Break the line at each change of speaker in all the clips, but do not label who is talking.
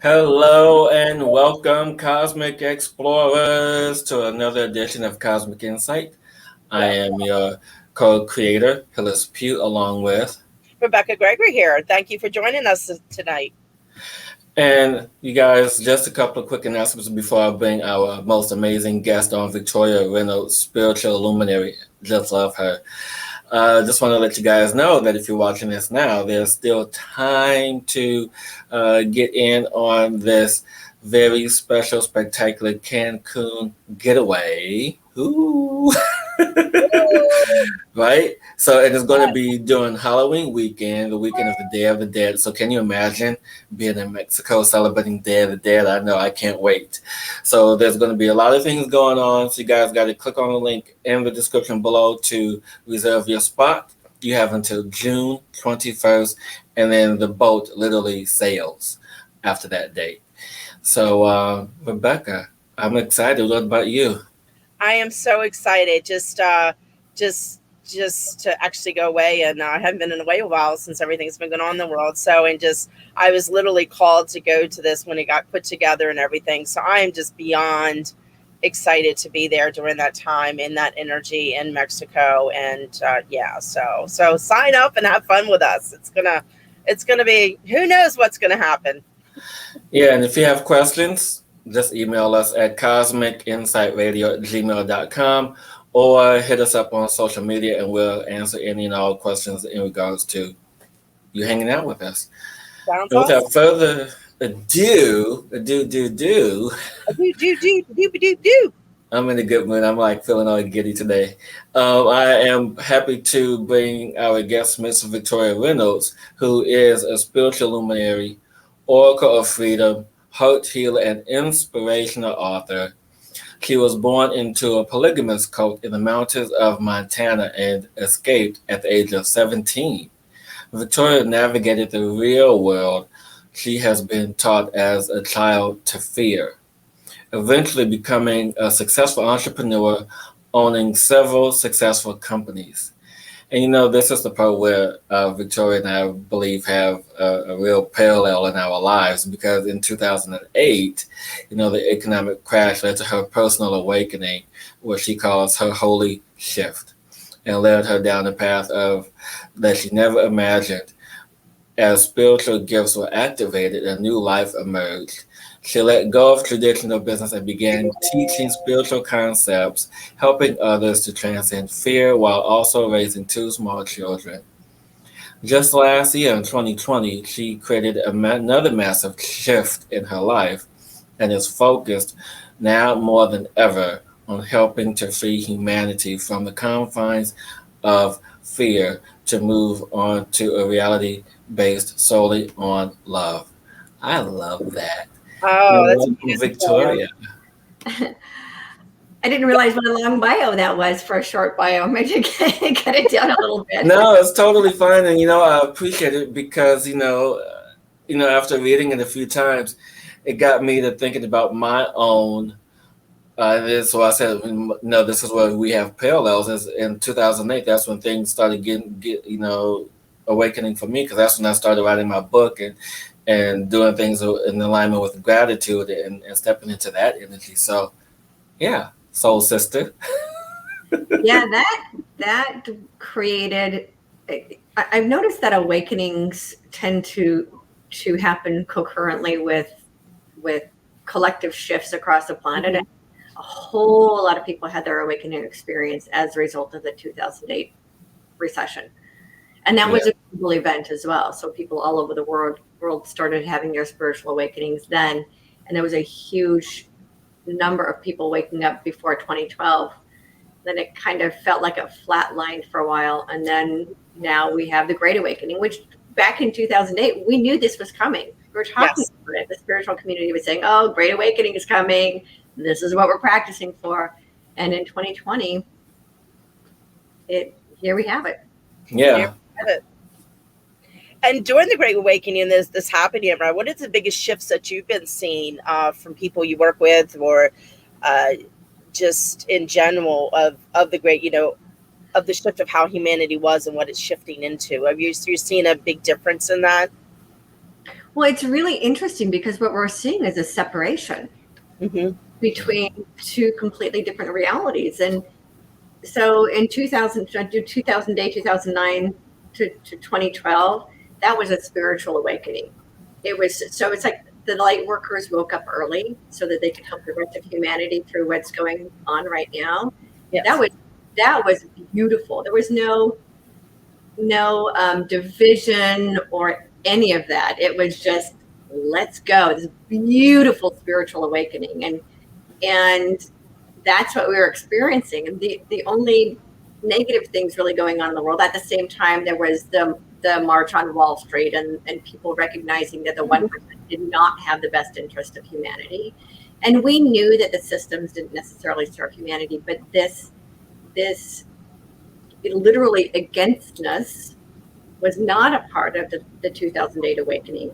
Hello and welcome, Cosmic Explorers, to another edition of Cosmic Insight. I am your co-creator, Hillis Pugh, along with,
Rebecka Gregory here. Thank you for joining us tonight.
and you guys, just a couple of quick announcements before I bring our most amazing guest on, Victoria Reynolds, spiritual luminary. Just love her. Just want to let you guys know that if you're watching this now, there's still time to get in on this very special, spectacular Cancun getaway. Ooh. Right? So it is going to be during Halloween weekend, the weekend of the Day of the Dead. So can you imagine being in Mexico celebrating Day of the Dead? I know, I can't wait. So there's going to be a lot of things going on. So you guys got to click on the link in the description below to reserve your spot. You have until June 21st, and then the boat literally sails after that date. So, Rebecka, I'm excited. What about you?
I am so excited. Just to actually go away, and I haven't been in away a while since everything's been going on in the world. So, and just I was literally called to go to this when it got put together and everything. So I am just beyond excited to be there during that time in that energy in Mexico. And yeah, so sign up and have fun with us. It's gonna be, who knows what's gonna happen.
Yeah, and if you have questions, just email us at cosmicinsightradio@gmail.com or hit us up on social media and we'll answer any and all questions in regards to you hanging out with us.
Sounds
And
awesome.
without further ado,
Do.
I'm in a good mood. I'm like feeling all giddy today. I am happy to bring our guest, Miss Victoria Reynolds, who is a spiritual luminary, oracle of freedom, heart healer, and inspirational author. She was born into a polygamous cult in the mountains of Montana and escaped at the age of 17. Victoria navigated the real world she has been taught as a child to fear, eventually becoming a successful entrepreneur, owning several successful companies. And this is the part where Victoria and I believe have a real parallel in our lives because in 2008, the economic crash led to her personal awakening, what she calls her holy shift, and led her down a path of that she never imagined. As spiritual gifts were activated, a new life emerged. She let go of traditional business and began teaching spiritual concepts, helping others to transcend fear while also raising two small children. Just last year in 2020, she created another massive shift in her life and is focused now more than ever on helping to free humanity from the confines of fear to move on to a reality based solely on love. I love that.
Oh, that's
Welcome,
beautiful.
Victoria.
I didn't realize what a long bio that was for a short bio. Maybe cut it down a little bit.
No, it's totally fine, and I appreciate it because after reading it a few times, it got me to thinking about my own. This so I said, no, this is where we have parallels. Is in 2008, that's when things started awakening for me because that's when I started writing my book and doing things in alignment with gratitude and stepping into that energy. So yeah, soul sister.
Yeah, that created. I've noticed that awakenings tend to happen concurrently with collective shifts across the planet.
Mhm.
A whole lot of people had their awakening experience as a result of the 2008 recession. And that was
Yeah.
a global event as well. So people all over the world started having their spiritual awakenings then. And there was a huge number of people waking up before 2012. Then it kind of felt like a flat line for a while. And then now we have the Great Awakening, which back in 2008, we knew this was coming. We were talking
Yes.
about it. The spiritual community was saying, oh, Great Awakening is coming. This is what we're practicing for. And in 2020, here we have it.
Here
Yeah.
we have it. And during the Great Awakening, this happening, right? What are the biggest shifts that you've been seeing from people you work with, or uh, just in general of the great, of the shift of how humanity was and what it's shifting into? Have you seeing a big difference in that?
Well, it's really interesting because what we're seeing is a separation between two completely different realities. And so in 2008, 2009 to 2012, that was a spiritual awakening. It's like the light workers woke up early so that they could help the rest of humanity through what's going on right now.
Yes.
That was beautiful. There was no division or any of that. It was just, let's go. This beautiful spiritual awakening. And that's what we were experiencing. And the only negative things really going on in the world at the same time, there was the march on Wall Street and people recognizing that the 1% did not have the best interest of humanity. And we knew that the systems didn't necessarily serve humanity, but this literally againstness was not a part of the 2008 awakening.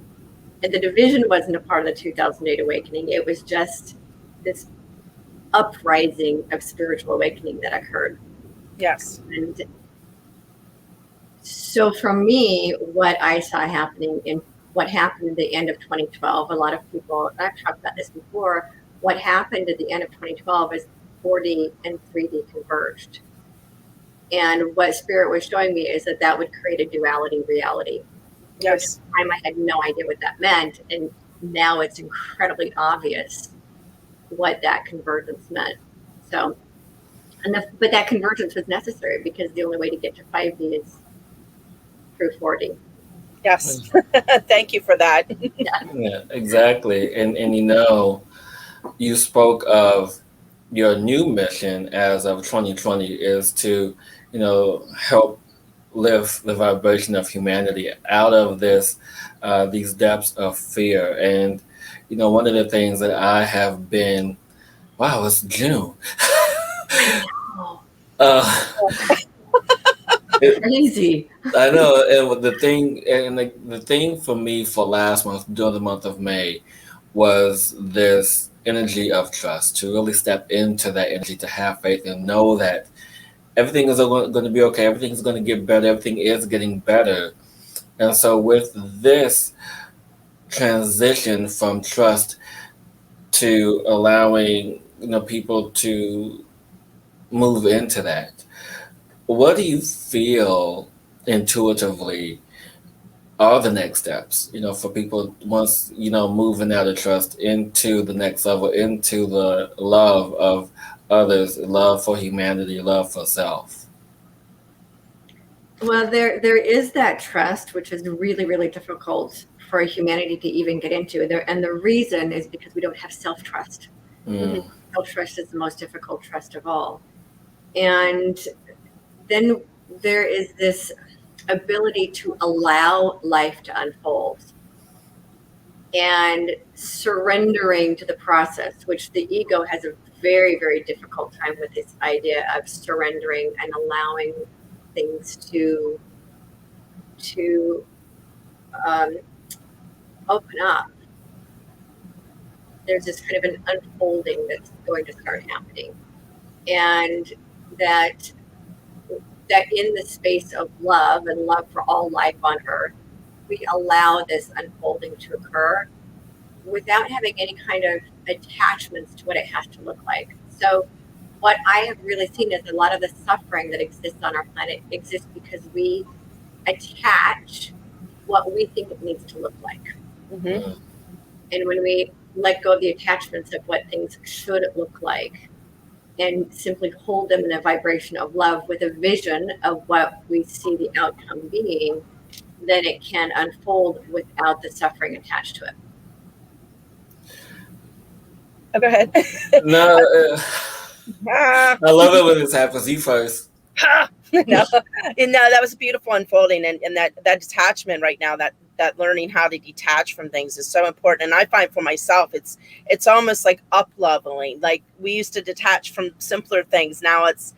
And the division wasn't a part of the 2008 awakening. It was just this uprising of spiritual awakening that occurred.
Yes.
And so for me, what I saw happening in what happened at the end of 2012, a lot of people, I've talked about this before, what happened at the end of 2012 is 4D and 3D converged. And what Spirit was showing me is that would create a duality reality.
Yes.
At the time, I had no idea what that meant. And now it's incredibly obvious what that convergence meant. So, but that convergence was necessary because the only way to get to 5D is through 4D.
Yes. Thank you for that.
Yeah, exactly. And you spoke of your new mission as of 2020 is to, help lift the vibration of humanity out of these depths of fear. And, one of the things that I have been, wow, it's June.
Crazy.
I know, and the thing for me for last month, during the month of May, was this energy of trust, to really step into that energy, to have faith and know that everything is going to be okay, everything is going to get better, everything is getting better. And so with this transition from trust to allowing people to move into that, what do you feel intuitively are the next steps, for people once, moving out of trust into the next level, into the love of others, love for humanity, love for self?
Well, there is that trust, which is really, really difficult for humanity to even get into. And the reason is because we don't have self-trust. Self-trust is the most difficult trust of all. And then there is this ability to allow life to unfold and surrendering to the process, which the ego has a very, very difficult time with this idea of surrendering and allowing things to open up. There's this kind of an unfolding that's going to start happening, and that in the space of love and love for all life on earth, we allow this unfolding to occur without having any kind of attachments to what it has to look like. So what I have really seen is a lot of the suffering that exists on our planet exists because we attach what we think it needs to look like. And when we let go of the attachments of what things should look like and simply hold them in a vibration of love with a vision of what we see the outcome being, then it can unfold without the suffering attached to it.
Oh, go ahead.
No, I love it when this happens. You first.
No, that was a beautiful unfolding, and that detachment right now, that learning how to detach from things is so important. And I find for myself, it's almost like up leveling. Like we used to detach from simpler things. Now it's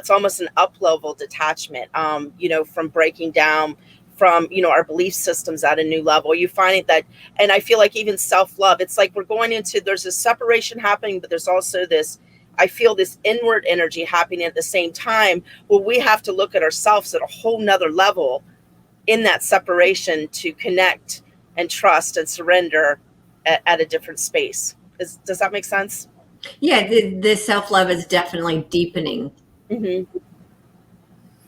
almost an up level detachment. From breaking down from our belief systems at a new level. You find that, and I feel like even self-love, it's like we're going into, there's a separation happening, but there's also this, I feel this inward energy happening at the same time, where we have to look at ourselves at a whole nother level in that separation to connect and trust and surrender at a different space. Does that make sense?
Yeah, the self-love is definitely deepening.
Mm-hmm.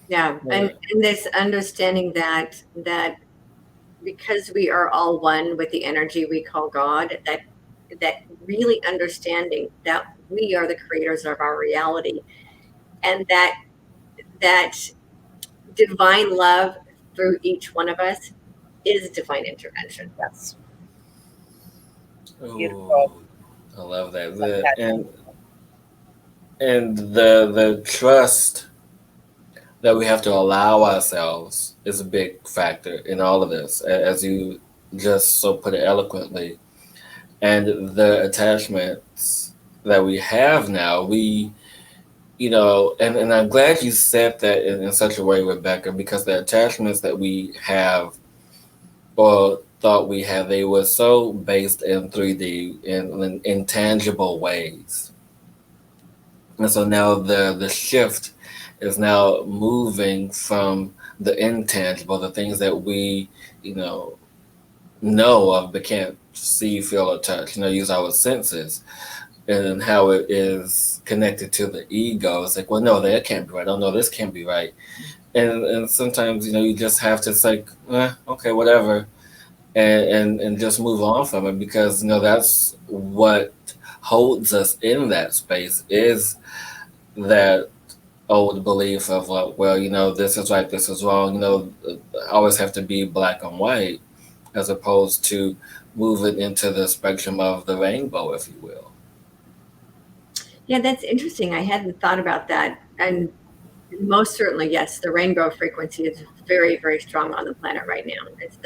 Yeah,
Yeah.
and this understanding that because we are all one with the energy we call God, that really understanding that we are the creators of our reality, and that divine love through each one of us is divine intervention.
Yes. Beautiful.
Oh, I love that.
Okay.
And the trust that we have to allow ourselves is a big factor in all of this, as you just so put it eloquently. And the attachments that we have now, and I'm glad you said that in such a way, Rebecca, because the attachments that we have or thought we had, they were so based in 3D, in intangible ways. And so now the shift is now moving from the intangible, the things that we, you know of but can't see, feel, or touch, use our senses, and how it is connected to the ego. It's like, well, no, that can't be right. Oh, no, this can't be right. And sometimes, you just have to say, okay, whatever, and just move on from it, because, that's what holds us in that space is that old belief of, well, this is right, this is wrong, always have to be black and white, as opposed to moving into the spectrum of the rainbow, if you will.
Yeah, that's interesting. I hadn't thought about that. And most certainly, yes, the rainbow frequency is very, very strong on the planet right now. It's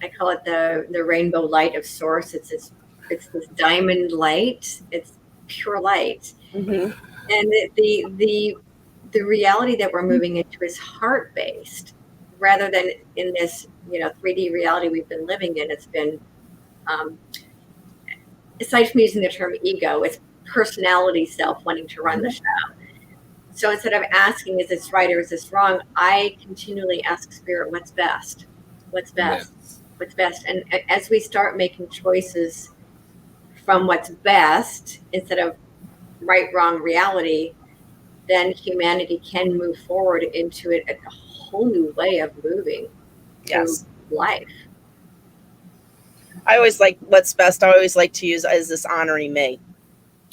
I call it the rainbow light of source. It's this diamond light. It's pure light.
Mm-hmm.
And the reality that we're moving into is heart based, rather than in this 3D reality we've been living in. It's been aside from using the term ego, it's personality self wanting to run the show. So instead of asking, is this right or is this wrong, I continually ask Spirit, what's best? What's best?
Yeah.
What's best? And as we start making choices from what's best instead of right, wrong, reality, then humanity can move forward into a whole new way of moving through life.
I always like what's best. I always like to use is this honoring me.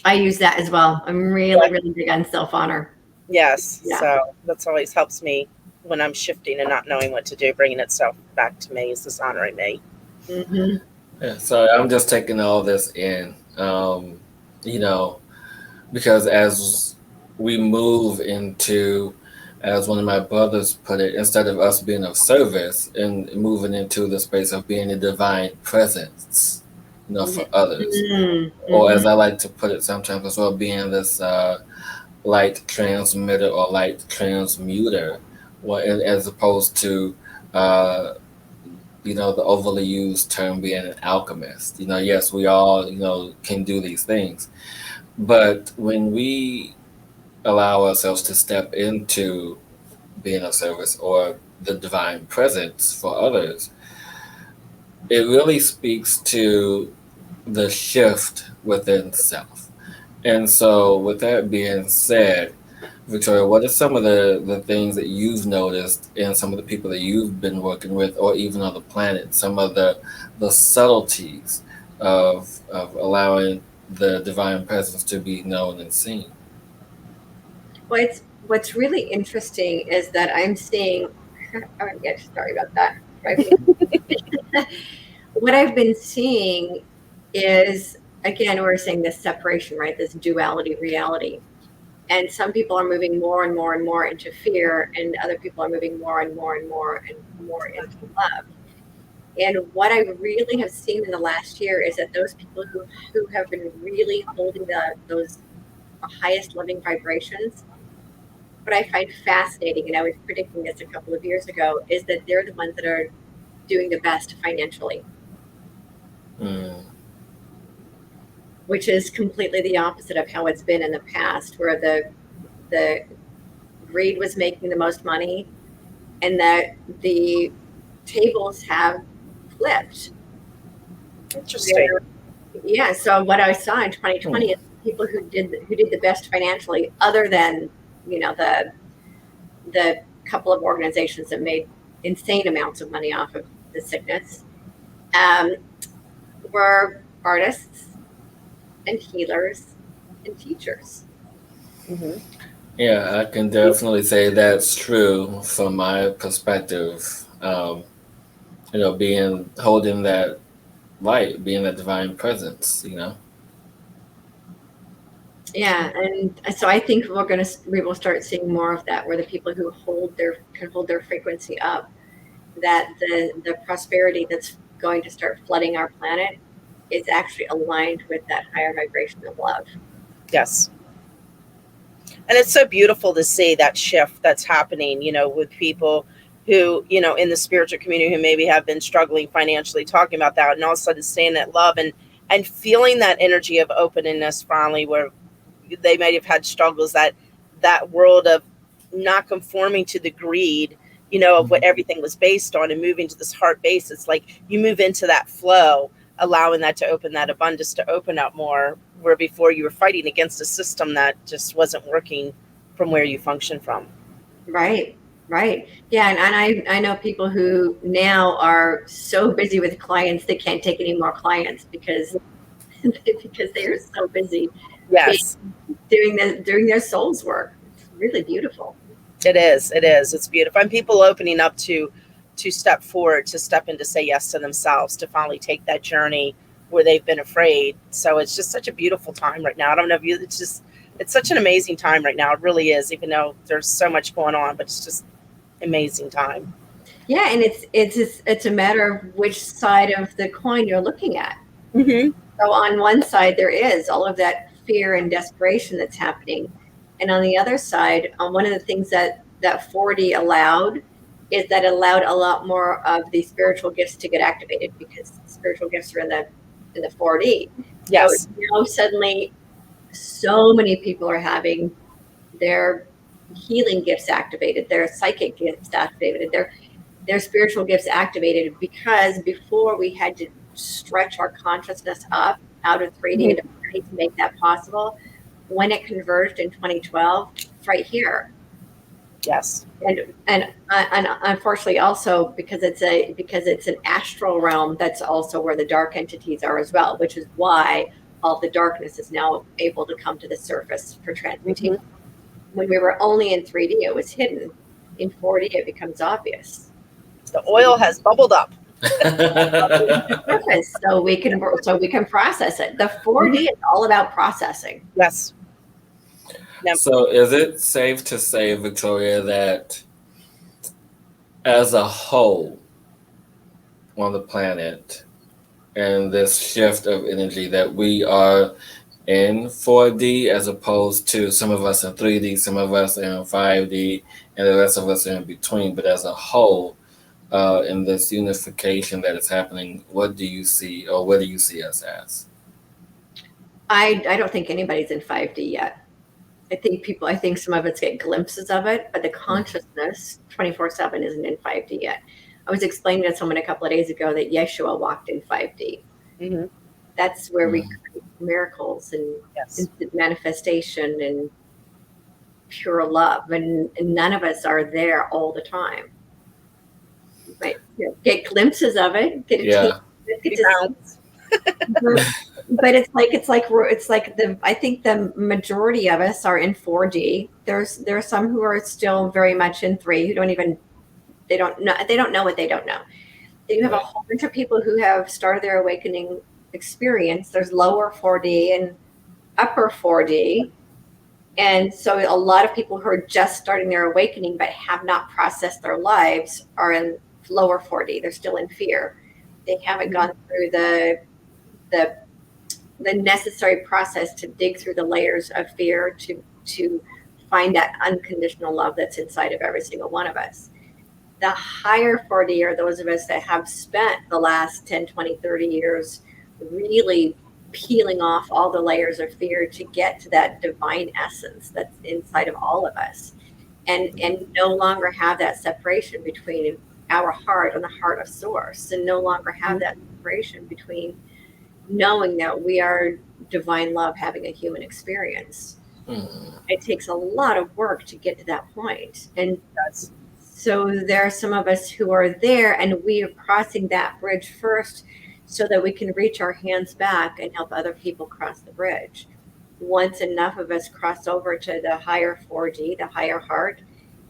I use that as well. I'm really, really big on self-honor.
Yes.
Yeah.
So that's always helps me when I'm shifting and not knowing what to do, bringing itself back to me is this honoring me.
Mm-hmm.
Yeah, so I'm just taking all this in, because as we move into, as one of my brothers put it, instead of us being of service and moving into the space of being a divine presence, for others,
Mm-hmm.
or as I like to put it sometimes as well, being this light transmitter or light transmuter, as opposed to the overly used term being an alchemist. Yes, we all can do these things, but when we allow ourselves to step into being of service or the divine presence for others, it really speaks to the shift within self. And so, with that being said, Victoria, what are some of the things that you've noticed in some of the people that you've been working with, or even on the planet, some of the subtleties of allowing the divine presence to be known and seen?
Well, what's really interesting is that I'm seeing. Oh, yeah, sorry about that. What I've been seeing is, again, we're saying this separation, right? This duality reality. And some people are moving more and more and more into fear, and other people are moving more and more and more and more into love. And what I really have seen in the last year is that those people who have been really holding those highest loving vibrations, what I find fascinating, and I was predicting this a couple of years ago, is that they're the ones that are doing the best financially. Which is completely the opposite of how it's been in the past, where the greed was making the most money, and that the tables have flipped.
Interesting.
Yeah. So what I saw in 2020 is people who did the best financially, other than, you know, the couple of organizations that made insane amounts of money off of the sickness, were artists and healers and teachers.
Mm-hmm.
Yeah, I can definitely say that's true from my perspective. You know, being holding that light, being that divine presence, you know.
Yeah, and so I think we will start seeing more of that, where the people who can hold their frequency up, that the prosperity that's going to start flooding our planet is actually aligned with that higher vibration of love.
Yes. And it's so beautiful to see that shift that's happening, you know, with people who, you know, in the spiritual community who maybe have been struggling financially, talking about that, and all of a sudden seeing that love and feeling that energy of openness finally, where they might have had struggles, that world of not conforming to the greed, you know, of what everything was based on, and moving to this heart base. It's like you move into that flow, allowing that to open, that abundance to open up more, where before you were fighting against a system that just wasn't working from where you function from.
Right. Yeah, and I know people who now are so busy with clients they can't take any more clients because because they are so busy
Yes,
doing their soul's work. It's really beautiful.
it is. It's beautiful. And people opening up to step forward, to step in, to say yes to themselves, to finally take that journey where they've been afraid. So it's just such a beautiful time right now. I don't know if you, it's such an amazing time right now. It really is, even though there's so much going on, but it's just amazing time.
Yeah, and it's a matter of which side of the coin you're looking at.
Mm-hmm.
So on one side there is all of that fear and desperation that's happening, and on the other side, one of the things that 4D allowed is that it allowed a lot more of the spiritual gifts to get activated, because spiritual gifts are in the 4D.
Yes.
So now suddenly so many people are having their healing gifts activated, their psychic gifts activated, their spiritual gifts activated, because before we had to stretch our consciousness up out of 3D into 4D to make that possible. When it converged in 2012, it's right here.
Yes.
And unfortunately also because it's an astral realm, that's also where the dark entities are as well, which is why all the darkness is now able to come to the surface for transmutation. When we were only in 3D, it was hidden. In 4D, it becomes obvious.
The oil has bubbled up.
So we can process it. The 4D is all about processing.
Yes.
So is it safe to say, Victoria, that as a whole on the planet, and this shift of energy, that we are in 4D as opposed to some of us in 3D, some of us in 5D, and the rest of us are in between, but as a whole, in this unification that is happening, what do you see, or what do you see us as?
I don't think anybody's in 5D yet. I think some of us get glimpses of it, but the consciousness 24/7 isn't in 5D yet. I was explaining to someone a couple of days ago that Yeshua walked in 5D.
Mm-hmm.
That's where we create miracles and instant manifestation and pure love, and none of us are there all the time. Right? Get glimpses of it. Get a but it's like I think the majority of us are in 4D. There are some who are still very much in 3, who they don't know what they don't know. You have a whole bunch of people who have started their awakening experience. There's lower 4D and upper 4D. And so a lot of people who are just starting their awakening but have not processed their lives are in lower 4D. They're still in fear. They haven't gone through the necessary process to dig through the layers of fear to find that unconditional love that's inside of every single one of us. The higher 4D are those of us that have spent the last 10, 20, 30 years really peeling off all the layers of fear to get to that divine essence that's inside of all of us, and no longer have that separation between our heart and the heart of source, and no longer have that separation between knowing that we are divine love having a human experience. It takes a lot of work to get to that point. And so there are some of us who are there, and we are crossing that bridge first so that we can reach our hands back and help other people cross the bridge. Once enough of us cross over to the higher 4D, the higher heart,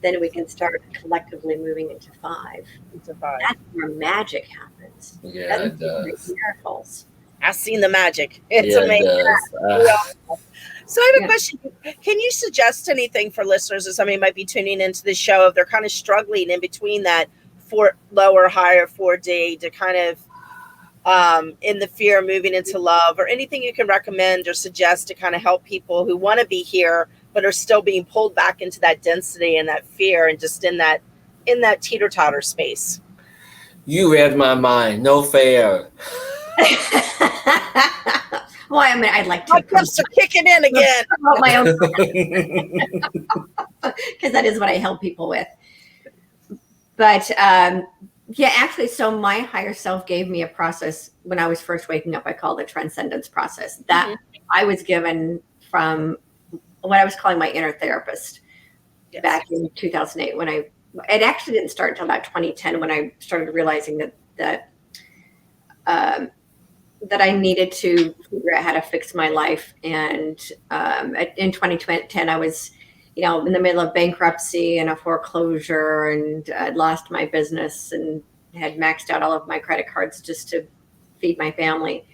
then we can start collectively moving into 5. That's where magic happens.
Yeah, it does.
Miracles.
I've seen the magic. It's amazing. So I have a question. Can you suggest anything for listeners, as somebody might be tuning into the show, if they're kind of struggling in between that lower, higher 4D to kind of in the fear of moving into love, or anything you can recommend or suggest to kind of help people who want to be here but are still being pulled back into that density and that fear and just in that teeter-totter space?
You read my mind. No fair.
Well, I mean, I'd like to.
My clips are kicking in again.
My own, because that is what I help people with. But yeah, actually, so my higher self gave me a process when I was first waking up. I call it the transcendence process. That I was given from what I was calling my inner therapist back in 2008. When it actually didn't start until about 2010 when I started realizing that I needed to figure out how to fix my life. And in 2010, I was, in the middle of bankruptcy and a foreclosure, and I'd lost my business and had maxed out all of my credit cards just to feed my family.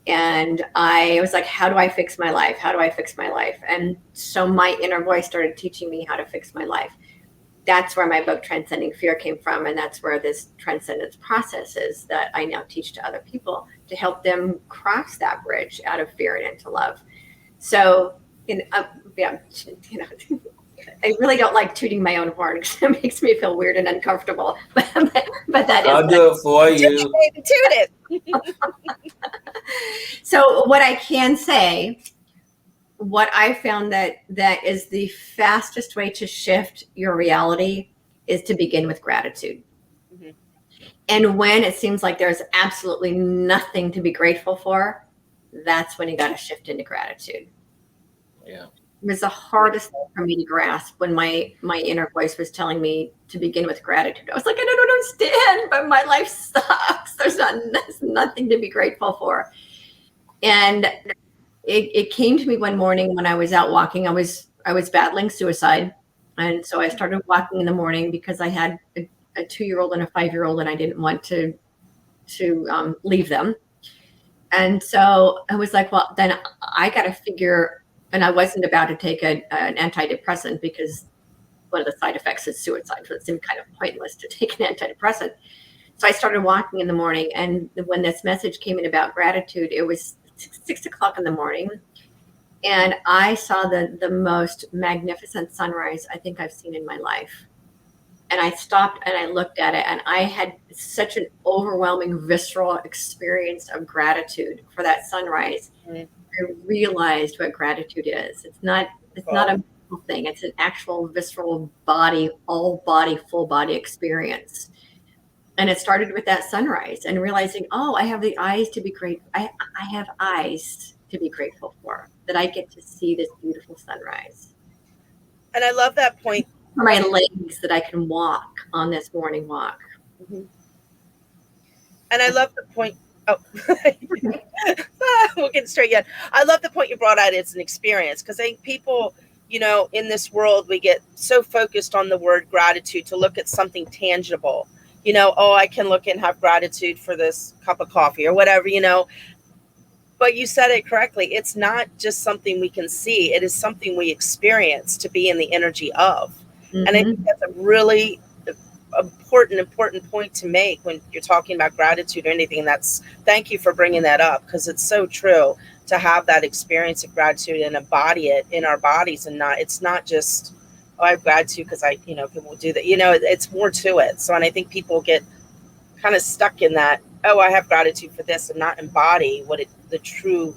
And I was like, how do I fix my life? How do I fix my life? And so my inner voice started teaching me how to fix my life. That's where my book Transcending Fear came from. And that's where this transcendence process is that I now teach to other people to help them cross that bridge out of fear and into love. So, I really don't like tooting my own horn because it makes me feel weird and uncomfortable. But that is.
I'll do it for you.
Toot it.
So what I can say, what I found that is the fastest way to shift your reality is to begin with gratitude. Mm-hmm. And when it seems like there's absolutely nothing to be grateful for, that's when you got to shift into gratitude.
Yeah.
It was the hardest thing for me to grasp when my inner voice was telling me to begin with gratitude. I was like, I don't understand, but my life sucks. There's nothing to be grateful for. And it came to me one morning when I was out walking. I was battling suicide. And so I started walking in the morning because I had a 2-year-old and a 5-year-old, and I didn't want to leave them. And so I was like, well, then I got to figure. And I wasn't about to take an antidepressant because one of the side effects is suicide. So it seemed kind of pointless to take an antidepressant. So I started walking in the morning. And when this message came in about gratitude, it was 6 o'clock in the morning. And I saw the most magnificent sunrise I think I've seen in my life. And I stopped and I looked at it, and I had such an overwhelming visceral experience of gratitude for that sunrise. Mm-hmm. I realized what gratitude is. It's not a mental thing. It's an actual visceral body, all body, full body experience. And it started with that sunrise and realizing, I have the eyes to be grateful. I have eyes to be grateful for, that I get to see this beautiful sunrise.
And I love that point.
For my legs that I can walk on this morning walk.
Mm-hmm. And I love the point. We'll get straight yet. I love the point you brought out. It's an experience, because I think people, in this world, we get so focused on the word gratitude to look at something tangible. I can look and have gratitude for this cup of coffee or whatever, But you said it correctly. It's not just something we can see. It is something we experience to be in the energy of. Mm-hmm. And I think that's a really important point to make when you're talking about gratitude or anything. Thank you for bringing that up, because it's so true to have that experience of gratitude and embody it in our bodies, and it's not just, I have gratitude because people do that. It's more to it. So, and I think people get kind of stuck in that, I have gratitude for this, and not embody the true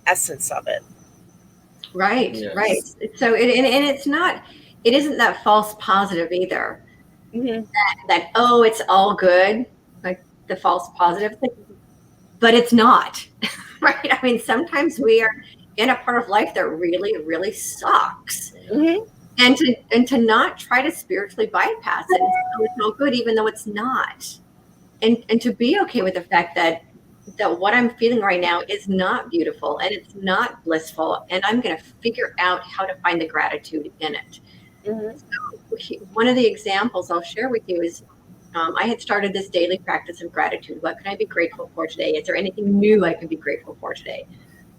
essence of it.
Right. Yes. Right. So it isn't that false positive either.
Mm-hmm.
that, oh, it's all good, like the false positive thing, but it's not, right? I mean, sometimes we are in a part of life that really, really sucks.
Mm-hmm.
And to not try to spiritually bypass it and say, oh, it's all good, even though it's not. And to be okay with the fact that what I'm feeling right now is not beautiful and it's not blissful, and I'm going to figure out how to find the gratitude in it.
Mm-hmm.
So one of the examples I'll share with you is I had started this daily practice of gratitude. What can I be grateful for today? Is there anything new I can be grateful for today?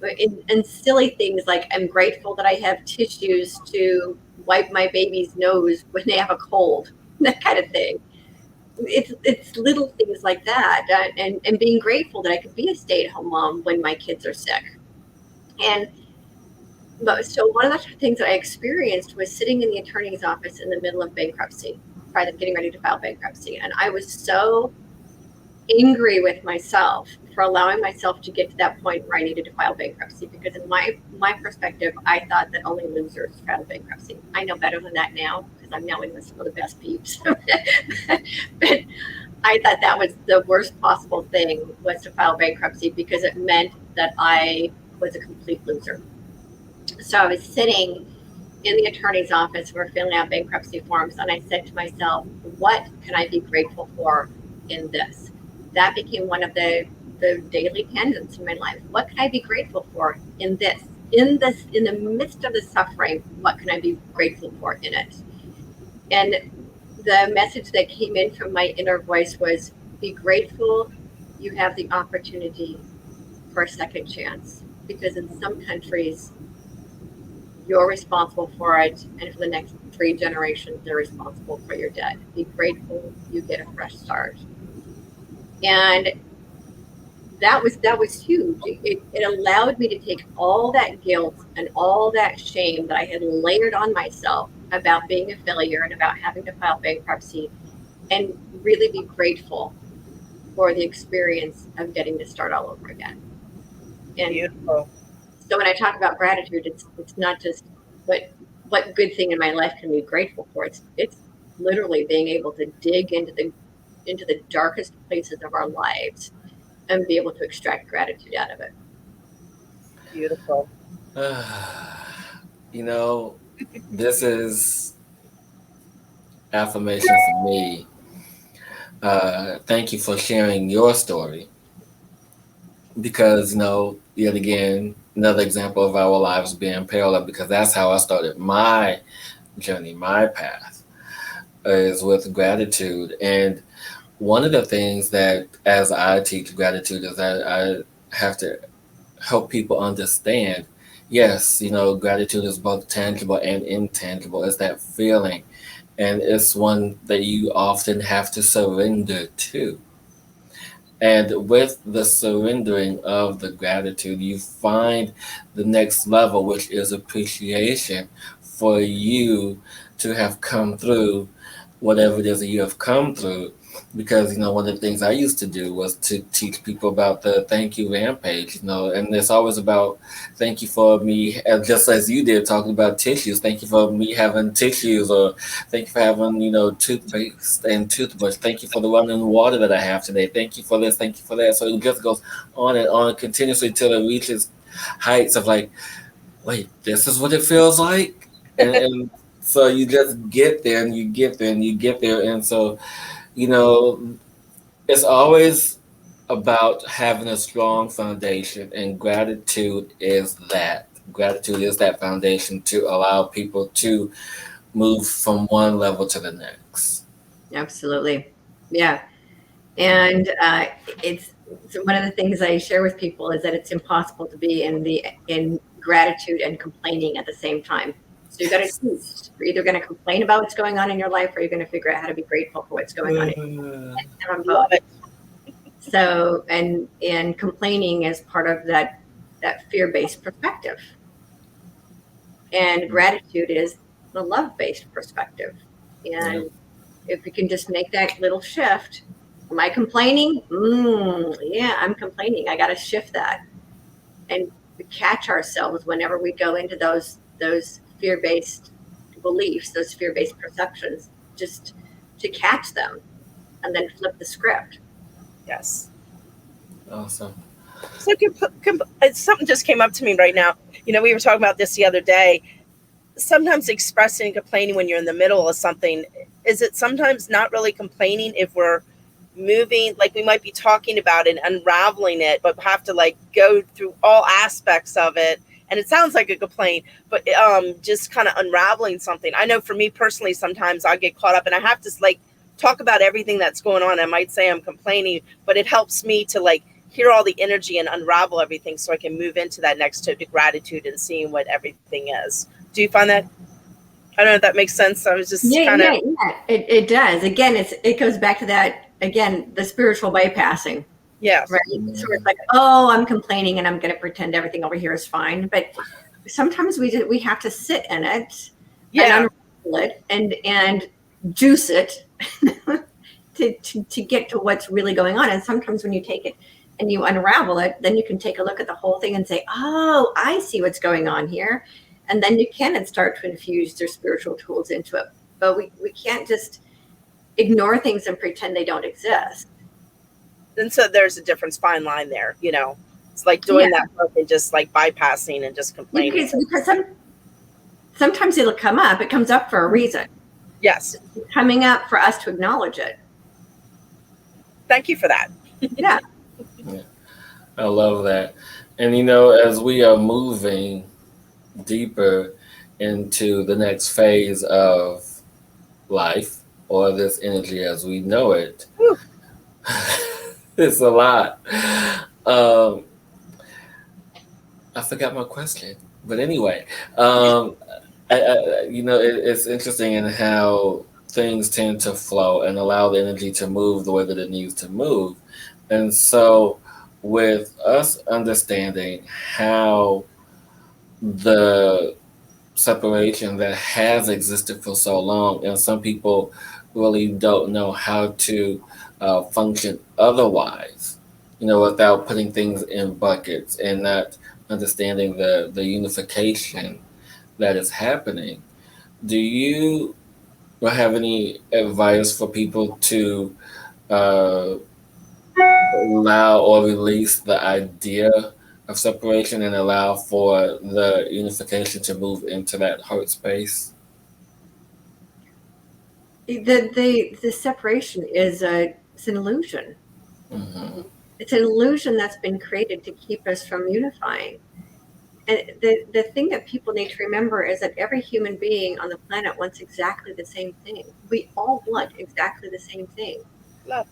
And silly things like, I'm grateful that I have tissues to wipe my baby's nose when they have a cold, that kind of thing. It's little things like that, and being grateful that I could be a stay-at-home mom when my kids are sick. And so one of the things that I experienced was sitting in the attorney's office in the middle of bankruptcy, getting ready to file bankruptcy, and I was so angry with myself for allowing myself to get to that point where I needed to file bankruptcy, because in my perspective, I thought that only losers filed bankruptcy. I know better than that now, because I'm now in with some of the best peeps. But I thought that was the worst possible thing, was to file bankruptcy, because it meant that I was a complete loser. So I was sitting in the attorney's office, we're filling out bankruptcy forms, and I said to myself, what can I be grateful for in this? That became one of the daily tangents in my life. What can I be grateful for in this? In the midst of the suffering, what can I be grateful for in it? And the message that came in from my inner voice was, be grateful you have the opportunity for a second chance, because in some countries, you're responsible for it, and for the next 3 generations, they're responsible for your debt. Be grateful you get a fresh start. And that was huge. It allowed me to take all that guilt and all that shame that I had layered on myself about being a failure and about having to file bankruptcy, and really be grateful for the experience of getting to start all over again. And
Beautiful.
so when I talk about gratitude, it's not just what good thing in my life can we be grateful for. It's literally being able to dig into the darkest places of our lives and be able to extract gratitude out of it.
Beautiful.
You know, this is affirmation for me. Thank you for sharing your story, because yet again, another example of our lives being parallel, because that's how I started my journey, my path, is with gratitude. And one of the things that, as I teach gratitude, is that I have to help people understand, yes, gratitude is both tangible and intangible. It's that feeling, and it's one that you often have to surrender to. And with the surrendering of the gratitude, you find the next level, which is appreciation for you to have come through whatever it is that you have come through. Because, one of the things I used to do was to teach people about the thank you rampage, and it's always about thank you for me, just as you did, talking about tissues. Thank you for me having tissues, or thank you for having, toothpaste and toothbrush. Thank you for the running water that I have today. Thank you for this. Thank you for that. So it just goes on and on continuously till it reaches heights of like, wait, this is what it feels like? And so you just get there and you get there and you get there. And so, you know, it's always about having a strong foundation, and gratitude is that. Gratitude is that foundation to allow people to move from one level to the next.
Absolutely. Yeah. And it's so one of the things I share with people is that it's impossible to be in gratitude and complaining at the same time. So you got to choose. You're either going to complain about what's going on in your life, or you're going to figure out how to be grateful for what's going on. On both. So and complaining is part of that fear-based perspective, and gratitude is the love-based perspective. And if we can just make that little shift. Am I complaining? Yeah, I'm complaining. I got to shift that, and catch ourselves whenever we go into those fear-based beliefs, those fear-based perceptions. Just to catch them and then flip the script.
Yes.
Awesome.
So something just came up to me right now. We were talking about this the other day. Sometimes expressing and complaining when you're in the middle of something, is it sometimes not really complaining if we're moving, like we might be talking about it, unraveling it, but have to like go through all aspects of it. And it sounds like a complaint, but just kind of unraveling something. I know for me personally, sometimes I get caught up and I have to like talk about everything that's going on. I might say I'm complaining, but it helps me to like hear all the energy and unravel everything so I can move into that next step to gratitude and seeing what everything is. Do you find that? I don't know if that makes sense. I was just
It does. Again, it goes back to that, again, the spiritual bypassing.
Yes.
Right. So it's like, oh, I'm complaining and I'm going to pretend everything over here is fine. But sometimes we have to sit in it and unravel it and juice it to get to what's really going on. And sometimes when you take it and you unravel it, then you can take a look at the whole thing and say, oh, I see what's going on here. And then you can start to infuse their spiritual tools into it. But we can't just ignore things and pretend they don't exist.
And so there's a difference, fine line there, It's like doing that work and just like bypassing and just complaining.
Because sometimes it'll come up. It comes up for a reason.
Yes.
It's coming up for us to acknowledge it.
Thank you for that.
Yeah.
I love that. And as we are moving deeper into the next phase of life, or this energy as we know it, it's a lot. I forgot my question, but anyway, it's interesting in how things tend to flow and allow the energy to move the way that it needs to move. And so with us understanding how the separation that has existed for so long, and some people really don't know how to function otherwise, without putting things in buckets and not understanding the unification that is happening. Do you have any advice for people to allow or release the idea of separation and allow for the unification to move into that heart space?
The separation is it's an illusion.
Mm-hmm.
It's an illusion that's been created to keep us from unifying. And the thing that people need to remember is that every human being on the planet wants exactly the same thing. We all want exactly the same thing.
Love.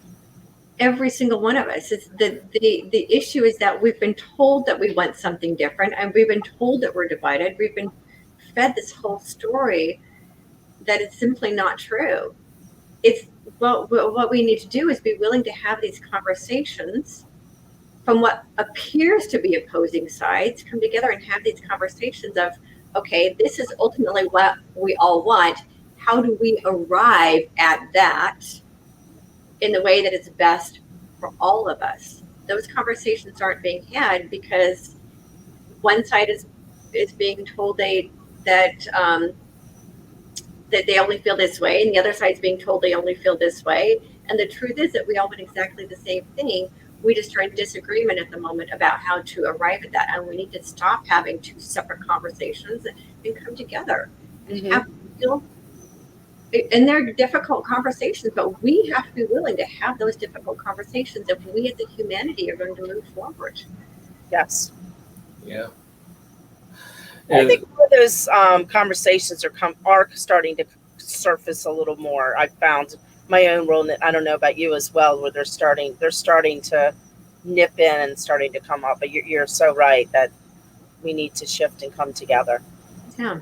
Every single one of us. It's the issue is that we've been told that we want something different, and we've been told that we're divided. We've been fed this whole story that it's simply not true. It's what we need to do is be willing to have these conversations from what appears to be opposing sides, come together and have these conversations of, okay, this is ultimately what we all want. How do we arrive at that in the way that is best for all of us? Those conversations aren't being had because one side is being told that they only feel this way, and the other side's being told they only feel this way. And the truth is that we all want exactly the same thing. We just are in disagreement at the moment about how to arrive at that. And we need to stop having two separate conversations and come together and have and they're difficult conversations, but we have to be willing to have those difficult conversations if we as a humanity are going to move forward.
Yes.
Yeah.
I think one of those conversations are starting to surface a little more. I found my own role, and I don't know about you as well, where they're starting to nip in and starting to come up. But you're so right that we need to shift and come together.
Yeah.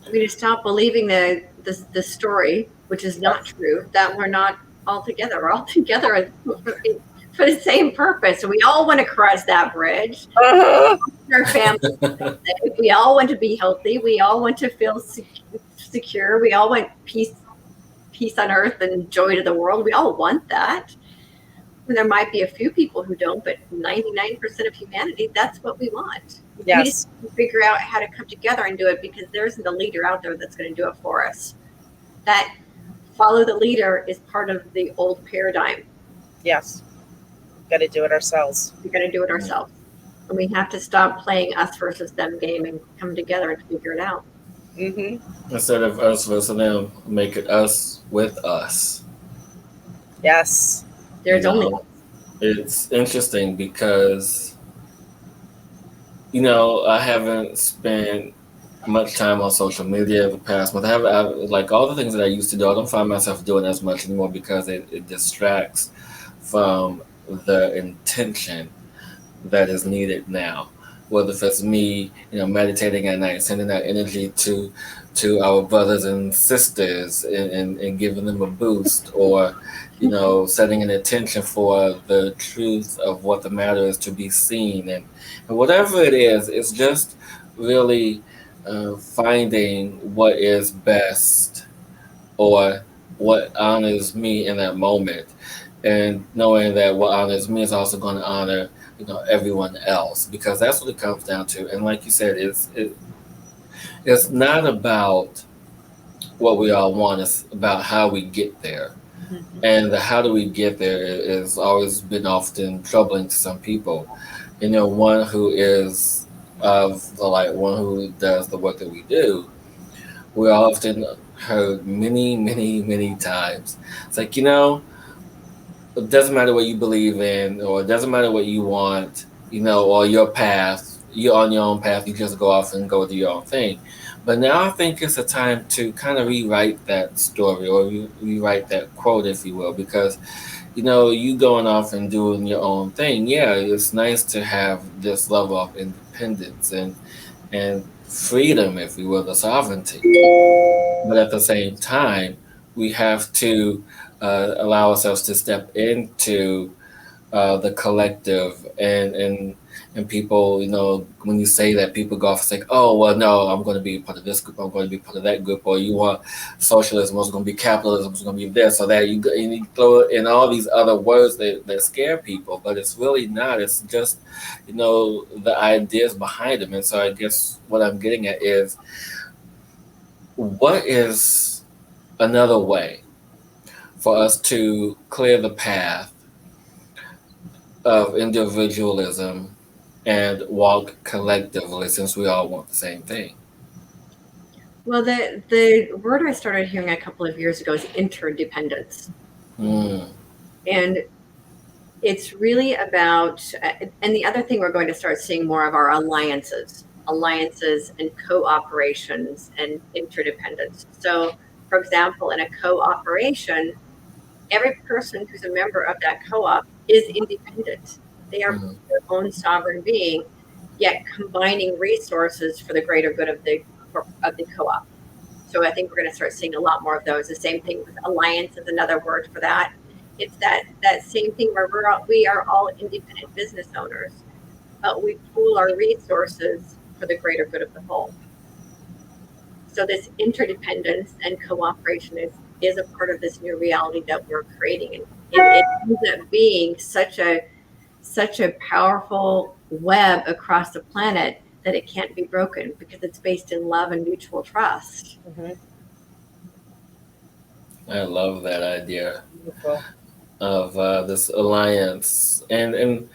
We need to stop believing the story, which is not true, that we're not all together. We're all together for the same purpose. We all want to cross that bridge. Our family, we all want to be healthy. We all want to feel secure. We all want peace on earth and joy to the world. We all want that. And there might be a few people who don't, but 99% of humanity, that's what we want.
Yes.
We just figure out how to come together and do it, because there isn't a leader out there that's going to do it for us. That follow the leader is part of the old paradigm.
Yes. Got to do it ourselves.
We're going to do it ourselves. And we have to stop playing us versus them game and come together and figure it out.
Mm-hmm.
Instead of us versus them, make it us with us.
Yes.
There's only
It's interesting because I haven't spent much time on social media the past month. Like all the things that I used to do. I don't find myself doing as much anymore because it distracts from the intention that is needed now. Whether if it's me, meditating at night, sending that energy to our brothers and sisters and giving them a boost, or setting an intention for the truth of what the matter is to be seen, and whatever it is, it's just really finding what is best or what honors me in that moment, and knowing that what honors me is also going to honor everyone else, because that's what it comes down to. And like you said, it's not about what we all want, it's about how we get there. And the how do we get there is always been often troubling to some people. One who is of the light, one who does the work that we do, we often heard many, many, many times. It's like, it doesn't matter what you believe in, or it doesn't matter what you want, or your path. You're on your own path. You just go off and go do your own thing. But now I think it's a time to kind of rewrite that story, or rewrite that quote, if you will, because you going off and doing your own thing. Yeah, it's nice to have this level of independence and freedom, if you will, the sovereignty. But at the same time, we have to allow ourselves to step into the collective, and people, when you say that, people go off and say, oh, well, no, I'm going to be part of this group, I'm going to be part of that group, or you want socialism, it's going to be capitalism, it's going to be this or that. And you throw in all these other words that scare people, but it's really not. It's just, the ideas behind them. And so I guess what I'm getting at is, what is another way for us to clear the path of individualism and walk collectively, since we all want the same thing?
Well, the word I started hearing a couple of years ago is interdependence. And it's really about, and the other thing we're going to start seeing more of are alliances and cooperations and interdependence. So, for example, in a cooperation, every person who's a member of that co-op is independent. They are their own sovereign being, yet combining resources for the greater good of the co-op. So I think we're going to start seeing a lot more of those. The same thing with alliance is another word for that. It's that same thing where we are all independent business owners, but we pool our resources for the greater good of the whole. So this interdependence and cooperation is a part of this new reality that we're creating, and it ends up being such a powerful web across the planet that it can't be broken, because it's based in love and mutual trust.
I love that idea of this alliance, and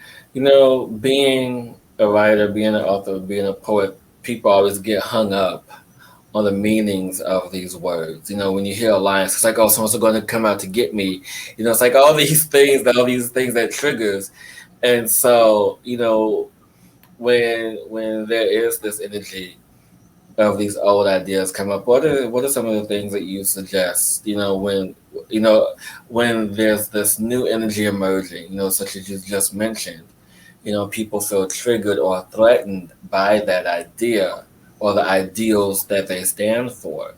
being a writer, being an author, being a poet, people always get hung up on the meanings of these words. When you hear alliance, it's like, oh, someone's going to come out to get me. It's like all these things that triggers. And so, when there is this energy of these old ideas come up, what are some of the things that you suggest? When there's this new energy emerging, such as you just mentioned, people feel triggered or threatened by that idea or the ideals that they stand for.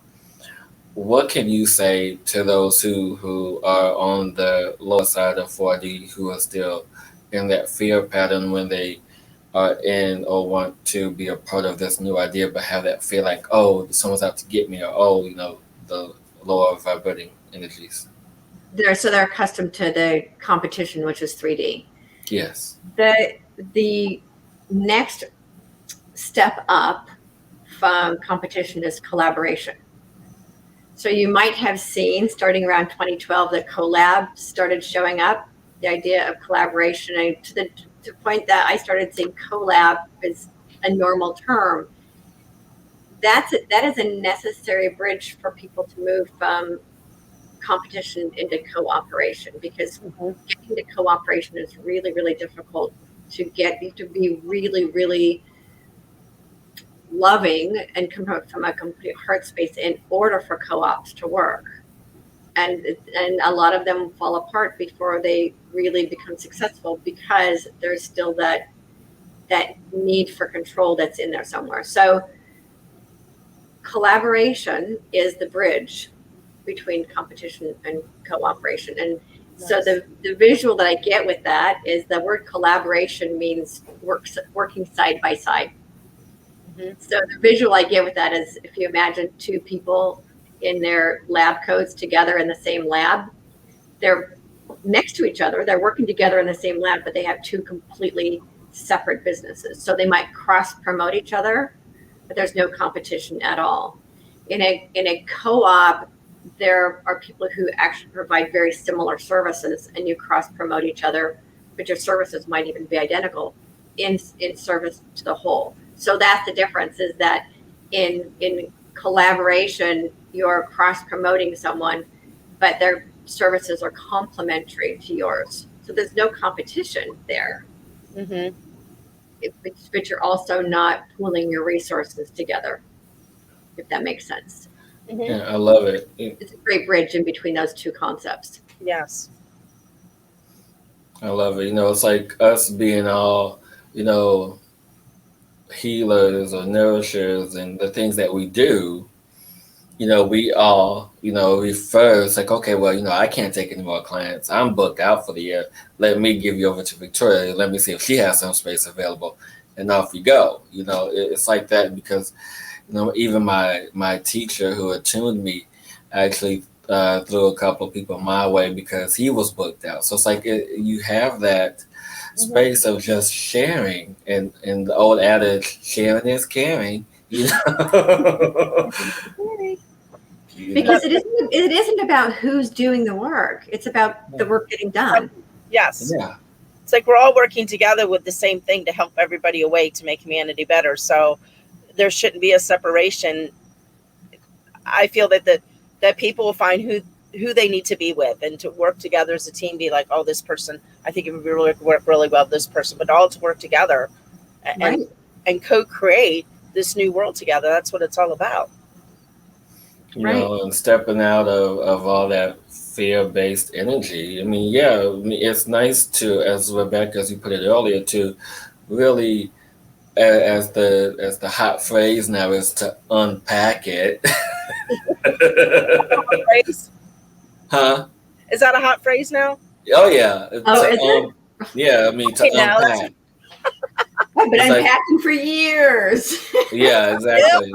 What can you say to those who are on the lower side of 40, who are still in that fear pattern when they are in or want to be a part of this new idea, but have that feel like, oh, someone's out to get me, or the lower vibrating energies?
They're accustomed to the competition, which is 3D.
Yes.
The next step up from competition is collaboration. So you might have seen starting around 2012 that collab started showing up, the idea of collaboration, and to the point that I started seeing collab as a normal term. That is a necessary bridge for people to move from competition into cooperation, because getting to cooperation is really, really difficult to get. You have to be really, really loving and come from a complete heart space in order for co-ops to work. And a lot of them fall apart before they really become successful, because there's still that need for control that's in there somewhere. So collaboration is the bridge between competition and cooperation. And so the visual that I get with that is the word collaboration means working side by side. So the visual I get with that is, if you imagine two people in their lab coats together in the same lab, they're next to each other, they're working together in the same lab, but they have two completely separate businesses. So they might cross promote each other, but there's no competition at all. In a co-op, there are people who actually provide very similar services, and you cross promote each other, but your services might even be identical in service to the whole. So that's the difference, is that in collaboration, you're cross promoting someone, but their services are complementary to yours. So there's no competition there. But you're also not pooling your resources together, if that makes sense.
Yeah, I love it.
It's a great bridge in between those two concepts.
Yes.
I love it. It's like us being all, healers or nourishers, and the things that we do, we all, refer. It's like, okay, well, I can't take any more clients. I'm booked out for the year. Let me give you over to Victoria. Let me see if she has some space available. And off you go. It's like that, because, even my teacher who attuned me actually threw a couple of people my way because he was booked out. So it's like you have that space of just sharing, and the old adage, sharing is caring.
Because it isn't about who's doing the work. It's about the work getting done.
Yes.
Yeah.
It's like we're all working together with the same thing to help everybody away to make humanity better. So there shouldn't be a separation. I feel that people will find who they need to be with, and to work together as a team. Be like, oh, this person, I think it would really work really well with this person, but all to work together and co-create this new world together. That's what it's all about.
And stepping out of all that fear-based energy. It's nice to, as Rebecka, as you put it earlier, to really, as the hot phrase now is, to unpack it.
Phrase?
Huh?
Is that a hot phrase now?
Oh yeah.
Is it?
Yeah, to unpack.
I've been unpacking for years.
Yeah, exactly.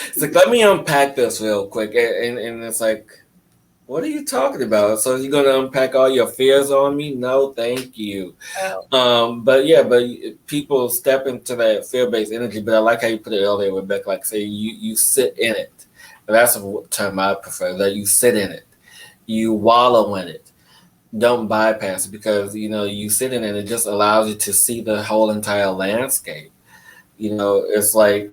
It's like, let me unpack this real quick, and it's like, what are you talking about? So you're gonna unpack all your fears on me? No, thank you. But people step into that fear-based energy. But I like how you put it earlier, Rebecka. Like, say you sit in it. That's a term I prefer. That you sit in it, you wallow in it. Don't bypass it, because you sit in it. It just allows you to see the whole entire landscape. It's like,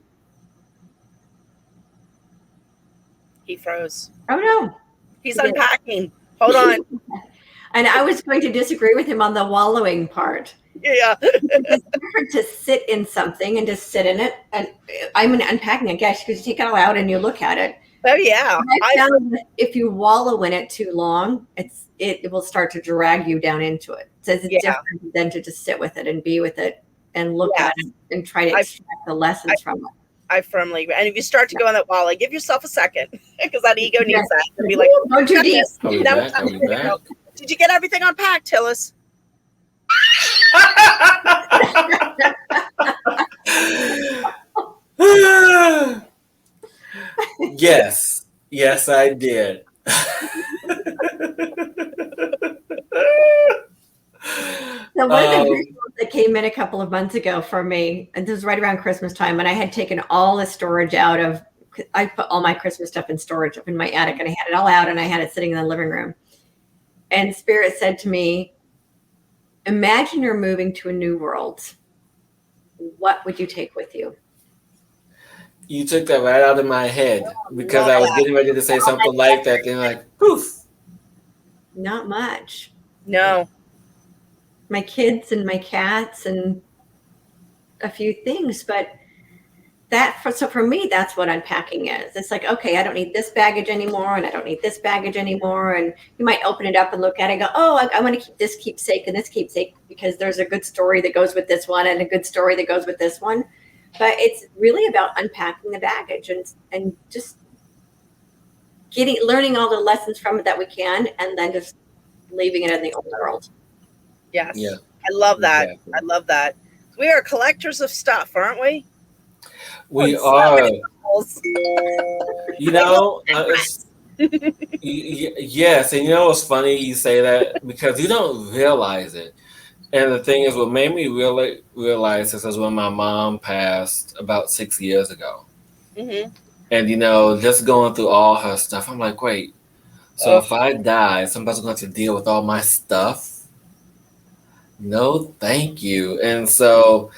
he froze.
Oh no,
he's unpacking. Hold on.
And I was going to disagree with him on the wallowing part.
Yeah.
It's different to sit in something and just sit in it. And I'm unpacking, I guess, because you take it all out and you look at it.
Oh yeah.
I found that if you wallow in it too long, it will start to drag you down into it. So it's different than to just sit with it and be with it and look at it and try to extract the lessons from it.
I firmly agree. And if you start to go in that wallow, give yourself a second, because that ego needs that. And be like,
don't do this.
I'll be back.
Did you get everything unpacked, Hillis?
Yes, I did.
So one of the visuals that came in a couple of months ago for me, and this was right around Christmas time, and I had taken all the storage out of I put all my Christmas stuff in storage up in my attic, and I had it all out, and I had it sitting in the living room. And Spirit said to me, imagine you're moving to a new world. What would you take with you?
You took that right out of my head because I was getting ready to say something like that. Then like, poof.
Not much.
No.
My kids and my cats and a few things, but so for me, that's what unpacking is. It's like, okay, I don't need this baggage anymore, and I don't need this baggage anymore. And you might open it up and look at it and go, oh, I want to keep this keepsake and this keepsake because there's a good story that goes with this one and a good story that goes with this one. But it's really about unpacking the baggage and just learning all the lessons from it that we can, and then just leaving it in the old world.
Yes.
Yeah.
I love that.
Exactly.
I love that. We are collectors of stuff, aren't we?
We
So
are.
many levels.
You know, yes, and you know what's funny you say that because you don't realize it. And the thing is, what made me really realize this is when my mom passed about 6 years ago.
Mm-hmm.
And, you know, just going through all her stuff, I'm like, wait, so if I die, somebody's going to have to deal with all my stuff? No, thank you. And so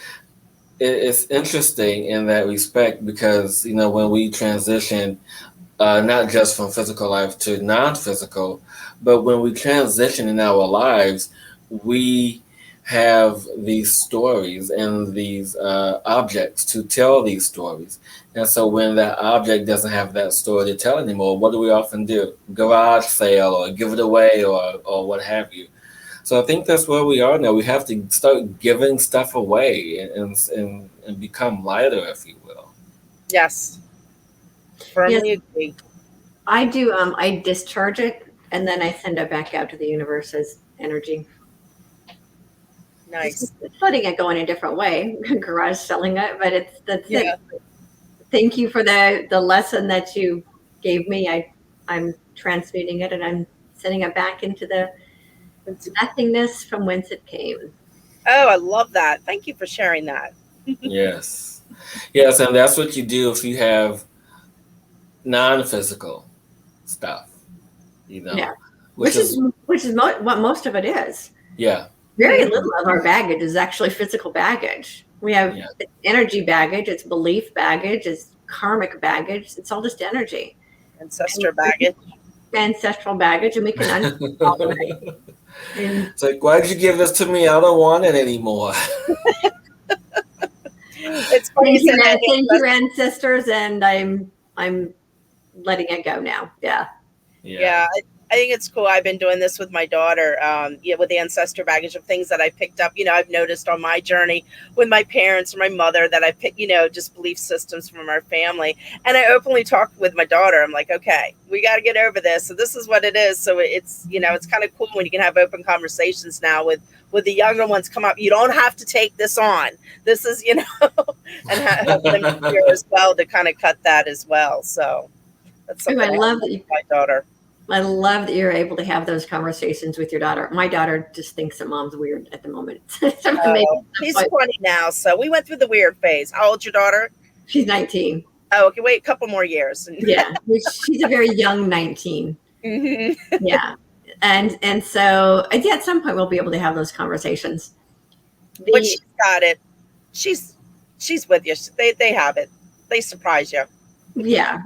it's interesting in that respect because, you know, when we transition, not just from physical life to non-physical, but when we transition in our lives, we have these stories and these objects to tell these stories. And so when that object doesn't have that story to tell anymore, what do we often do? Garage sale or give it away or what have you. So I think that's where we are now. We have to start giving stuff away and become lighter, if you will.
Yes. Firmly agree.
I do. I discharge it and then I send it back out to the universe as energy.
Nice.
It's letting it go in a different way. Garage selling it, but that's it. Thank you for the lesson that you gave me. I'm transmuting it and I'm sending it back into the nothingness from whence it came.
Oh, I love that. Thank you for sharing that.
Yes. Yes, and that's what you do if you have non-physical stuff, you know.
Yeah. Which is what most of it is.
Yeah.
Very little of our baggage is actually physical baggage. We have energy baggage, it's belief baggage, it's karmic baggage. It's all just energy.
Ancestral baggage.
Ancestral baggage, and we can
It's like, why did you give this to me? I don't want it anymore.
It's funny
thank you, ancestors, and I'm letting it go now.
Yeah, I think it's cool. I've been doing this with my daughter, with the ancestor baggage of things that I picked up. You know, I've noticed on my journey with my parents or my mother that I picked, you know, just belief systems from our family. And I openly talk with my daughter. I'm like, okay, we got to get over this. So this is what it is. So it's, you know, it's kind of cool when you can have open conversations now with the younger ones come up. You don't have to take this on. This is, you know, and help them here as well to kind of cut that as well. So that's something
I love that
my daughter.
I love that you're able to have those conversations with your daughter. My daughter just thinks that mom's weird at the moment.
She's 20 now, so we went through the weird phase. How old's your daughter?
She's 19.
Oh, okay. Wait a couple more years.
Yeah, she's a very young 19.
Mm-hmm.
Yeah, and so at some point we'll be able to have those conversations.
But she's got it. She's with you. They have it. They surprise you.
Yeah.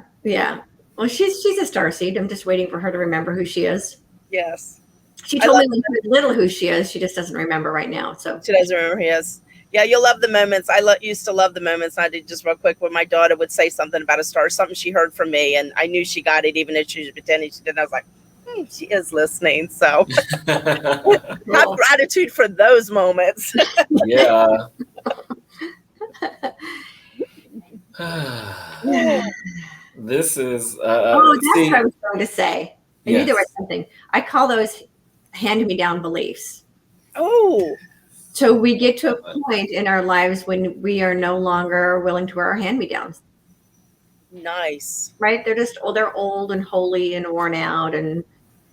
Well, she's a starseed. I'm just waiting for her to remember who she is.
Yes.
She told me when she was little who she is. She just doesn't remember right now. So
she doesn't remember who he is. Yeah, you'll love the moments. I used to love the moments. I did just real quick when my daughter would say something about a star, something she heard from me, and I knew she got it, even if she was pretending she didn't. I was like, she is listening. So have gratitude for those moments.
Yeah. This is
that's what I was going to say. I knew there was something. I call those hand-me-down beliefs.
Oh.
So we get to a point in our lives when we are no longer willing to wear our hand-me-downs.
Nice.
Right? They're old and holy and worn out and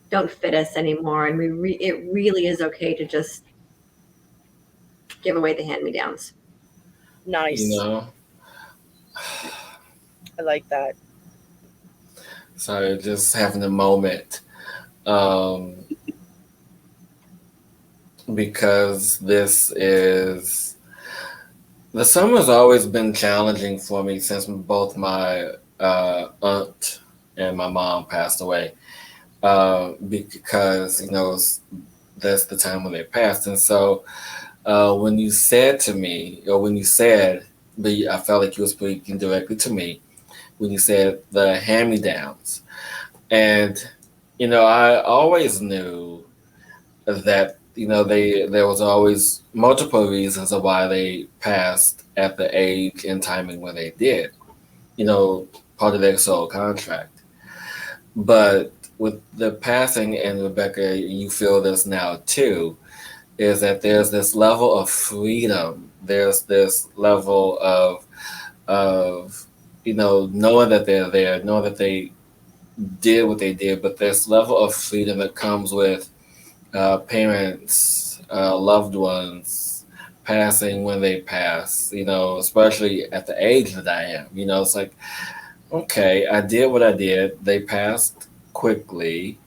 don't fit us anymore. And it really is okay to just give away the hand-me-downs.
Nice.
You know.
I like that.
So just having a moment, um, because this is the summer's always been challenging for me since both my aunt and my mom passed away. Because that's the time when they passed, and so when you said to me, or when you said, but I felt like you were speaking directly to me when you said the hand-me-downs. And, I always knew that, there was always multiple reasons of why they passed at the age and timing when they did, part of their soul contract. But with the passing, and Rebecca, you feel this now too, is that there's this level of freedom. There's this level of knowing that they're there, knowing that they did what they did, but this level of freedom that comes with parents, loved ones passing when they pass. Especially at the age that I am. It's like, okay, I did what I did. They passed quickly.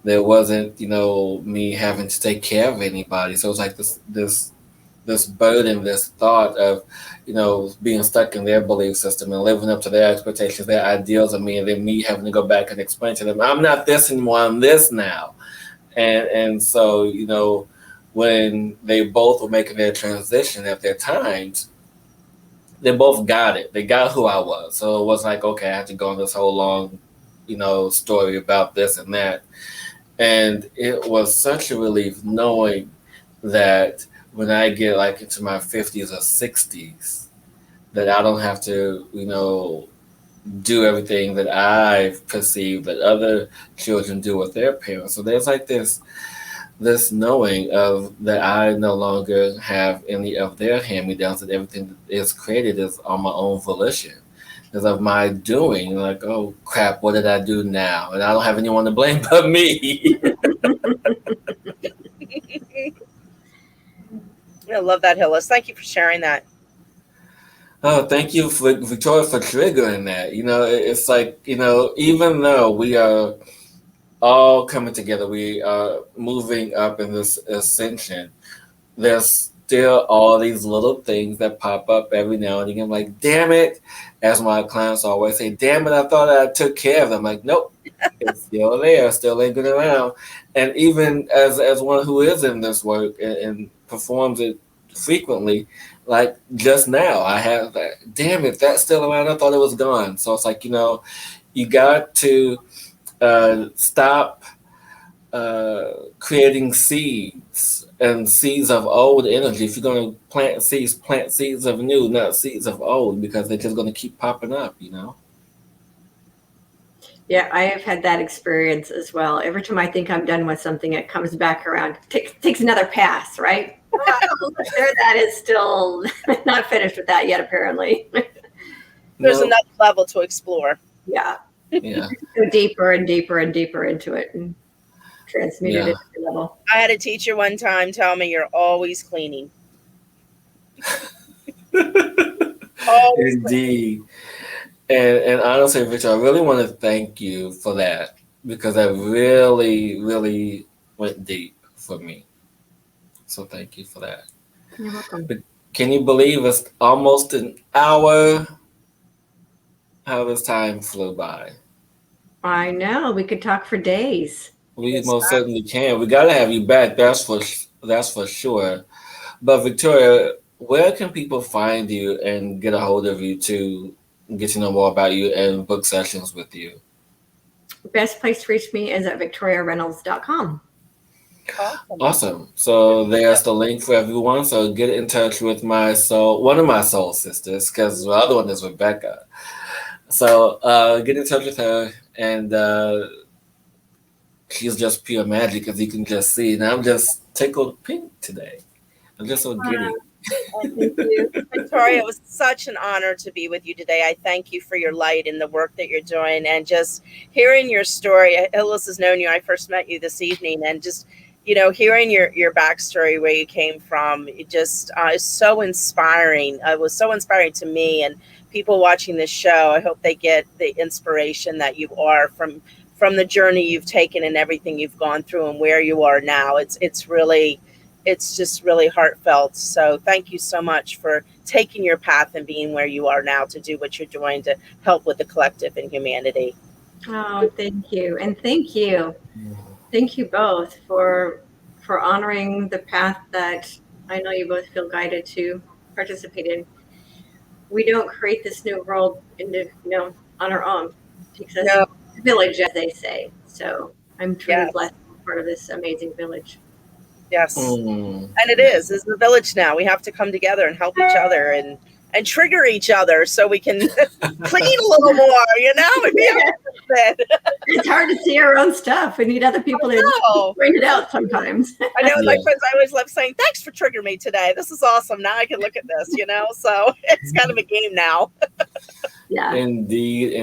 There wasn't, me having to take care of anybody. So it's like this burden, this thought of, being stuck in their belief system and living up to their expectations, their ideals of me, and then me having to go back and explain to them, I'm not this anymore, I'm this now. And so, when they both were making their transition at their times, they both got it. They got who I was. So it was like, okay, I had to go on this whole long, story about this and that. And it was such a relief knowing that when I get like into my 50s or 60s, that I don't have to, do everything that I've perceived that other children do with their parents. So there's like this knowing of that I no longer have any of their hand-me-downs, that everything that is created is on my own volition. Because of my doing, like, oh crap, what did I do now? And I don't have anyone to blame but me.
I love that, Hillis. Thank you for sharing that.
Oh, thank you, for Victoria, for triggering that. It's like, even though we are all coming together, we are moving up in this ascension, there's still all these little things that pop up every now and again. I'm like, damn it. As my clients always say, damn it, I thought I took care of them. I'm like, nope, it's still there, still lingering around. And even as one who is in this work and performs it frequently, like just now, I have that, damn it, that's still around. I thought it was gone. So it's like, you got to stop creating seeds and seeds of old energy. If you're going to plant seeds of new, not seeds of old, because they're just going to keep popping up.
Yeah, I have had that experience as well. Every time I think I'm done with something, it comes back around. Takes another pass, right? Oh, there, that is still not finished with that yet, apparently.
There's another level to explore.
Yeah.
Yeah.
Go deeper and deeper and deeper into it and transmute it into the level.
I had a teacher one time tell me, you're always cleaning.
Always Indeed. And honestly, Victor, I really want to thank you for that, because that really, really went deep for me. So thank you for that.
You're welcome.
But can you believe it's almost an hour? How this time flew by.
I know. We could talk for days.
We most certainly can. We got to have you back. That's for sure. But Victoria, where can people find you and get a hold of you to get to know more about you and book sessions with you?
The best place to reach me is at victoriareynolds.com.
Awesome. So there's the link for everyone. So get in touch with one of my soul sisters, because the other one is Rebecka. So get in touch with her, and she's just pure magic, as you can just see. And I'm just tickled pink today. I'm just so giddy.
Thank you. Victoria, it was such an honor to be with you today. I thank you for your light and the work that you're doing, and just hearing your story. Hillis has known you. I first met you this evening, and just hearing your backstory, where you came from, it just is so inspiring. It was so inspiring to me, and people watching this show, I hope they get the inspiration that you are from the journey you've taken and everything you've gone through and where you are now. It's just really heartfelt. So thank you so much for taking your path and being where you are now to do what you're doing to help with the collective and humanity.
Oh, thank you. And thank you. Thank you both for honoring the path that I know you both feel guided to participate in. We don't create this new world on our own. Because
No.
it's a village, as they say. So I'm truly
Yes.
blessed to be part of this amazing village.
Yes. And it's a village now. We have to come together and help each other and trigger each other so we can clean a little more, and be a bit.
It's hard to see our own stuff. We need other people to bring it out sometimes.
I know my friends, I always love saying, thanks for triggering me today. This is awesome. Now I can look at this, so it's kind of a game now.
Yeah.
Indeed.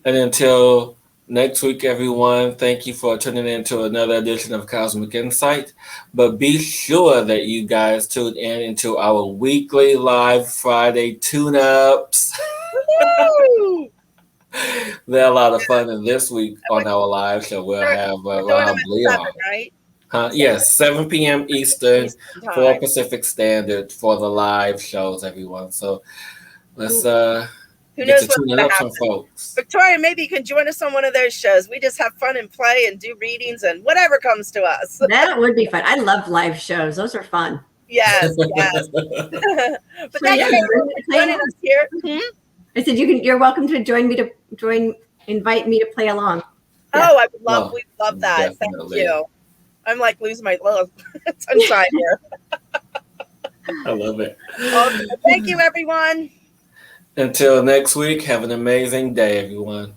And until next week, everyone, thank you for tuning in to another edition of Cosmic Insight. But be sure that you guys tune in into our weekly live Friday tune-ups. They're a lot of fun. And this week on our live show, we'll have Leon.
Right?
Yes, 7 p.m. Eastern, 4 Pacific Standard for the live shows, everyone. So let's
who
get
knows
to tune up some folks.
Victoria, maybe you can join us on one of those shows. We just have fun and play and do readings and whatever comes to us.
That would be fun. I love live shows. Those are fun.
Yes. But thank you for joining us here.
I said you're welcome to invite me to play along.
Yeah. Oh, we love that.
Definitely.
Thank you. I'm like losing my little sunshine here.
I love it.
Well, thank you, everyone.
Until next week, have an amazing day, everyone.